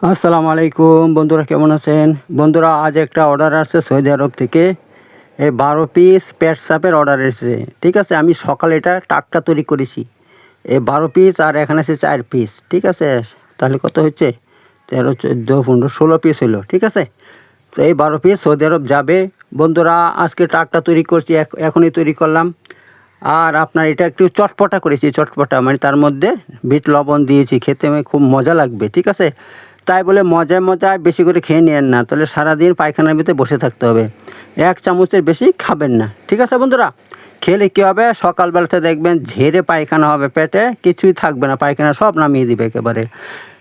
আসসালামু আলাইকুম বন্ধুরা, কেমন আছেন? বন্ধুরা, আজ একটা অর্ডার আসছে সৌদি আরব থেকে। এই 12 পিস পেট সাপের অর্ডার এসেছে। ঠিক আছে, আমি সকালে এটা টাটকা তৈরি করেছি। এই 12 পিস আর এখানে আছে 4 পিস। ঠিক আছে, তাহলে কত হচ্ছে? 13, 14, 15, 16 পিস হলো। ঠিক আছে, তো এই 12 পিস সৌদি আরব যাবে। বন্ধুরা, আজকে টাটকা তৈরি করছি, এখনই তৈরি করলাম। আর আপনার এটা একটু চটপটা করেছি, চটপটা মানে তার মধ্যে বিট লবণ দিয়েছি, খেতে খুব মজা লাগবে। ঠিক আছে, তাই বলে মজায় মজায় বেশি করে খেয়ে নেন না, তাহলে সারাদিন পায়খানার ভিতরে বসে থাকতে হবে। 1 চামচের বেশি খাবেন না। ঠিক আছে বন্ধুরা, খেলে কী হবে? সকালবেলাতে দেখবেন ঝেড়ে পায়খানা হবে, পেটে কিছুই থাকবে না, পায়খানা সব নামিয়ে দিবে একেবারে।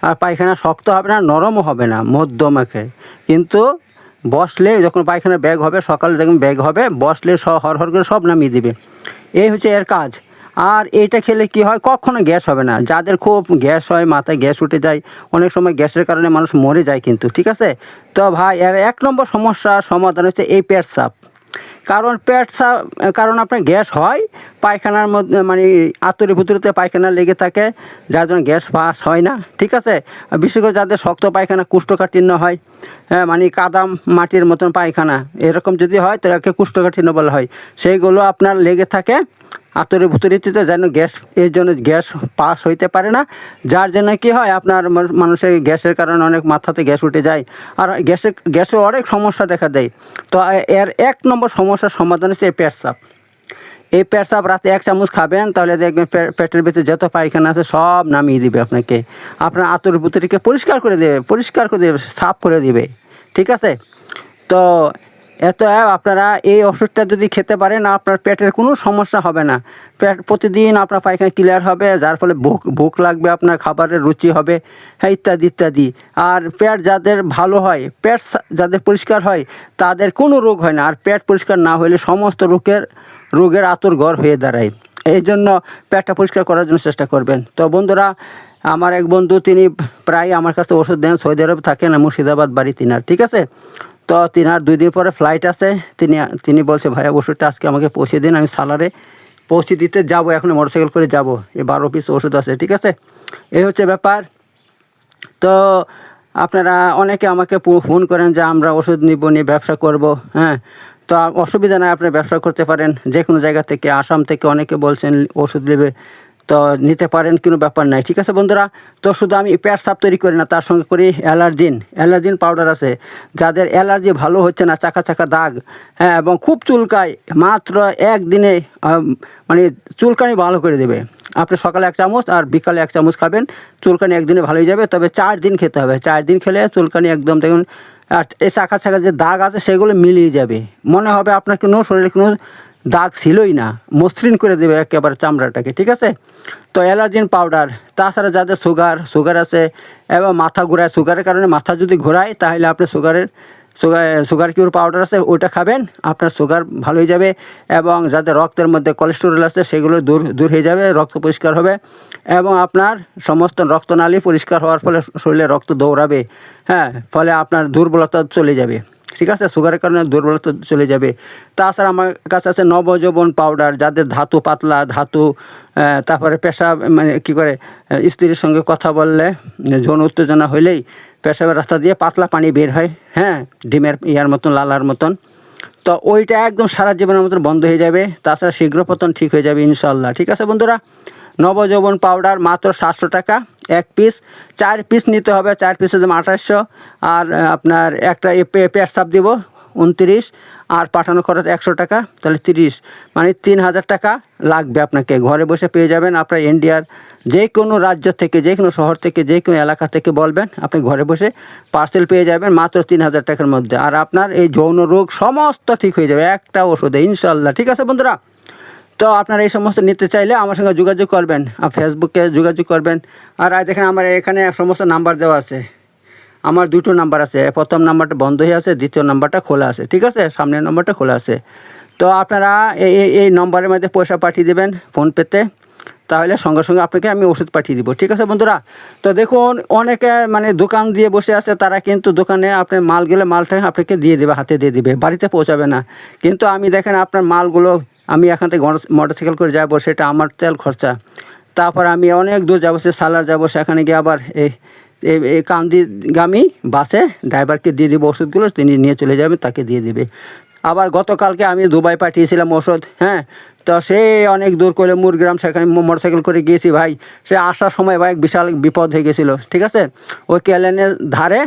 আর পায়খানা শক্ত হবে না, নরমও হবে না, মধ্যমাখে। কিন্তু বসলে যখন পায়খানার ব্যাগ হবে, সকালে দেখবেন ব্যাগ হবে, বসলে হর হর করে সব নামিয়ে দিবে। এই হচ্ছে এর কাজ। আর এইটা খেলে কি হয়? কখনো গ্যাস হবে না। যাদের খুব গ্যাস হয়, মাথায় গ্যাস উঠে যায়, অনেক সময় গ্যাসের কারণে মানুষ মরে যায় কিন্তু। ঠিক আছে, তো ভাই এর 1 নম্বর সমস্যার সমাধান হচ্ছে এই পেট সাপ। কারণ আপনার গ্যাস হয় পায়খানার মধ্যে, মানে আঁতুড়ে ভুতুড়িতে পায়খানা লেগে থাকে, যার জন্য গ্যাস পাস হয় না। ঠিক আছে, বিশেষ করে যাদের শক্ত পায়খানা, কোষ্ঠকাঠিন্য হয়, হ্যাঁ, মানে কাদাম মাটির মতন পায়খানা, এরকম যদি হয় তাদেরকে কোষ্ঠকাঠিন্য বলা হয়। সেইগুলো আপনার লেগে থাকে আঁতুড়ে ভুতুড়িতে, যেন গ্যাস, এর জন্য গ্যাস পাস হইতে পারে না। যার জন্য কি হয়, আপনার মানুষের গ্যাসের কারণে অনেক মাথাতে গ্যাস উঠে যায়, আর গ্যাসের অনেক সমস্যা দেখা দেয়। তো এর 1 নম্বর সমস্যার সমাধান হচ্ছে এই পেট সাপ। এই পেট সাপ রাতে 1 চামচ খাবেন, তাহলে দেখবেন পেটের ভিতরে যত পায়খানা আছে সব নামিয়ে দিবে আপনাকে। আপনার আঁতুড়ে ভুতুড়িকে পরিষ্কার করে দেবে, সাফ করে দিবে। ঠিক আছে, তো আপনারা এই ওষুধটা যদি খেতে পারেন, আপনার পেটের কোনো সমস্যা হবে না। প্রতিদিন আপনার পায়খানা ক্লিয়ার হবে, যার ফলে ভুক লাগবে, আপনার খাবারের রুচি হবে, হ্যাঁ, ইত্যাদি ইত্যাদি। আর পেট যাদের ভালো হয়, যাদের পরিষ্কার হয়, তাদের কোনো রোগ হয় না। আর পেট পরিষ্কার না হলে সমস্ত রোগের আঁতুড়ঘর হয়ে দাঁড়ায়। এই জন্য পেটটা পরিষ্কার করার জন্য চেষ্টা করবেন। তো বন্ধুরা, আমার এক বন্ধু, তিনি প্রায় আমার কাছে ওষুধ দেন, সৌদি আরব থাকেন, মুর্শিদাবাদ বাড়ি তিনার। ঠিক আছে, তো তিনার 2 দিন পরে ফ্লাইট আছে। তিনি বলছে, ভাইয়া ওষুধটা আজকে আমাকে পৌঁছে দিন, আমি সালারে পৌঁছে দিতে যাব, এখন মোটরসাইকেল করে যাব। এই 12 পিস ওষুধ আছে। ঠিক আছে, এই হচ্ছে ব্যাপার। তো আপনারা অনেকে আমাকে ফোন করেন যে আমরা ওষুধ নিয়ে ব্যবসা করব। হ্যাঁ, তো অসুবিধা নাই, আপনি ব্যবসা করতে পারেন যে কোনো জায়গা থেকে। আসাম থেকে অনেকে বলছেন ওষুধ নেবে, তো নিতে পারেন, কোনো ব্যাপার নাই। ঠিক আছে বন্ধুরা, তো শুধু আমি পেট সাপ তৈরি করি না, তার সঙ্গে করি অ্যালার্জিন পাউডার আছে। যাদের অ্যালার্জি ভালো হচ্ছে না, চাকা চাকা দাগ, হ্যাঁ, এবং খুব চুলকায়, মাত্র একদিনে মানে চুলকানি ভালো করে দেবে। আপনি সকালে 1 চামচ আর বিকালে 1 চামচ খাবেন, চুলকানি একদিনে ভালো হয়ে যাবে। তবে 4 দিন খেতে হবে, 4 দিন খেলে চুলকানি একদম দেখুন। আর এই চাকা চাকা যে দাগ আছে সেগুলো মিলিয়ে যাবে, মনে হবে আপনার কোনো শরীরে কোনো দাগ ছিলই না, মসৃণ করে দেবে একেবারে চামড়াটাকে। ঠিক আছে, তো অ্যালার্জিন পাউডার। তাছাড়া যাদের সুগার আছে এবং মাথা ঘোরায়, সুগারের কারণে মাথা যদি ঘোরায়, তাহলে আপনি সুগার কিউর পাউডার আছে, ওইটা খাবেন, আপনার সুগার ভালো হয়ে যাবে। এবং যাদের রক্তের মধ্যে কোলেস্টেরল আছে, সেগুলো দূর হয়ে যাবে, রক্ত পরিষ্কার হবে। এবং আপনার সমস্ত রক্তনালী পরিষ্কার হওয়ার ফলে শরীরে রক্ত দৌড়াবে, হ্যাঁ, ফলে আপনার দুর্বলতা চলে যাবে। ঠিক আছে, সুগারের কারণে দুর্বলতা চলে যাবে। তাছাড়া আমার কাছে আছে নবযৌবন পাউডার, যাদের ধাতু পাতলা, তারপরে পেশাব, মানে কী করে, স্ত্রীর সঙ্গে কথা বললে, যৌন উত্তেজনা হইলেই পেশাবের রাস্তা দিয়ে পাতলা পানি বের হয়, হ্যাঁ, ডিমের ইয়ার মতন, লালার মতন। তো ওইটা একদম সারা জীবনের মতন বন্ধ হয়ে যাবে। তাছাড়া শীঘ্র পতন ঠিক হয়ে যাবে ইনশাল্লাহ। ঠিক আছে বন্ধুরা, নবযৌবন পাউডার মাত্র 700 টাকা 1 পিস। 4 পিস নিতে হবে, 4 পিসের দাম 2800। আর আপনার একটা পেট সাপ দিব 29, আর পাঠানো খরচ 100 টাকা, তাহলে 30, মানে 3000 টাকা লাগবে আপনাকে। ঘরে বসে পেয়ে যাবেন। আপনার ইন্ডিয়ার যে কোনো রাজ্য থেকে, যে কোনো শহর থেকে, যে কোনো এলাকা থেকে বলবেন, আপনি ঘরে বসে পার্সেল পেয়ে যাবেন মাত্র 3000 টাকার মধ্যে। আর আপনার এই যৌন রোগ সমস্ত ঠিক হয়ে যাবে একটা ওষুধে ইনশাল্লাহ। ঠিক আছে বন্ধুরা, তো আপনারা এই সমস্ত নিতে চাইলে আমার সঙ্গে যোগাযোগ করবেন, ফেসবুকে যোগাযোগ করবেন। আর দেখেন আমার এখানে সমস্ত নাম্বার দেওয়া আছে। আমার 2টো নাম্বার আছে, প্রথম নাম্বারটা বন্ধ হয়ে আছে, দ্বিতীয় নাম্বারটা খোলা আছে। ঠিক আছে, সামনের নাম্বারটা খোলা আছে। তো আপনারা এই নম্বরের মধ্যে পয়সা পাঠিয়ে দেবেন ফোনপেতে, তাহলে সঙ্গে সঙ্গে আপনাকে আমি ওষুধ পাঠিয়ে দিব। ঠিক আছে বন্ধুরা, তো দেখুন অনেকে মানে দোকান দিয়ে বসে আছে, তারা কিন্তু দোকানে আপনি মাল গেলে মালটা আপনাকে দিয়ে দেবে, হাতে দিয়ে দেবে, বাড়িতে পৌঁছাবে না। কিন্তু আমি দেখেন আপনার মালগুলো, আমি এখান থেকে মোটরসাইকেল করে যাবো, সেটা আমার তেল খরচা। তারপর আমি অনেক দূর যাবো, সে সালার যাবো, সেখানে গিয়ে আবার এই কান্দিগামী বাসে ড্রাইভারকে দিয়ে দেবো ওষুধগুলো, তিনি নিয়ে চলে যাবে, তাকে দিয়ে দেবে। আবার গতকালকে আমি দুবাই পাঠিয়েছিলাম ওষুধ, হ্যাঁ, তো সে অনেক দূর করে মুরগ্রাম, সেখানে মোটরসাইকেল করে গিয়েছি ভাই। সে আসার সময় ভাই বিশাল বিপদ হয়ে গেছিলো, ঠিক আছে। ওই ক্যালেনের ধারে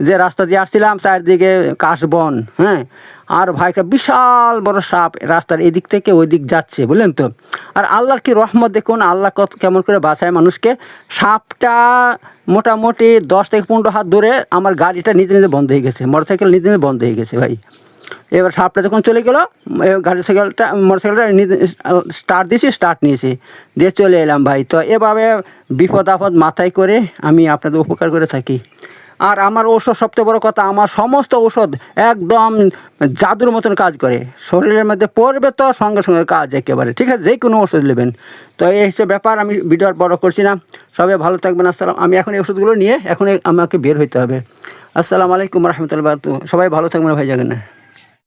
যে রাস্তা দিয়ে আসছিলাম, চারদিকে কাশবন, হ্যাঁ, আর ভাইটা বিশাল বড় সাপ রাস্তার এদিক থেকে ওই দিক যাচ্ছে, বুঝলেন তো। আর আল্লাহর কি রহমত দেখুন, আল্লাহ কত কেমন করে বাঁচায় মানুষকে। সাপটা মোটামুটি 10 থেকে 15 হাত দূরে, আমার গাড়িটা নিজে নিজে বন্ধ হয়ে গেছে, মোটরসাইকেল নিজে নিজে বন্ধ হয়ে গেছে ভাই। এবার সাপটা যখন চলে গেলো, মোটরসাইকেলটা নিজে স্টার্ট দিয়েছি, স্টার্ট নিয়েছি, দিয়ে চলে এলাম ভাই। তো এভাবে বিপদ আপদ মাথায় করে আমি আপনাদের উপকার করে থাকি। আর আমার ঔষধ, সবচেয়ে বড় কথা, আমার সমস্ত ঔষধ একদম জাদুর মতন কাজ করে, শরীরের মধ্যে পড়বে তো সঙ্গে সঙ্গে কাজ একেবারে, ঠিক আছে, যে কোনো ওষুধ নেবেন। তো এই হচ্ছে ব্যাপার, আমি ভিডিও আর বড় করছি না, সবাই ভালো থাকবেন। আসসালাম। আমি এখন এই ওষুধগুলো নিয়ে এখন আমাকে বের হইতে হবে। আসসালামু আলাইকুম রহমতুল্লাহ। সবাই ভালো থাকবেন ভাই, জানেন না।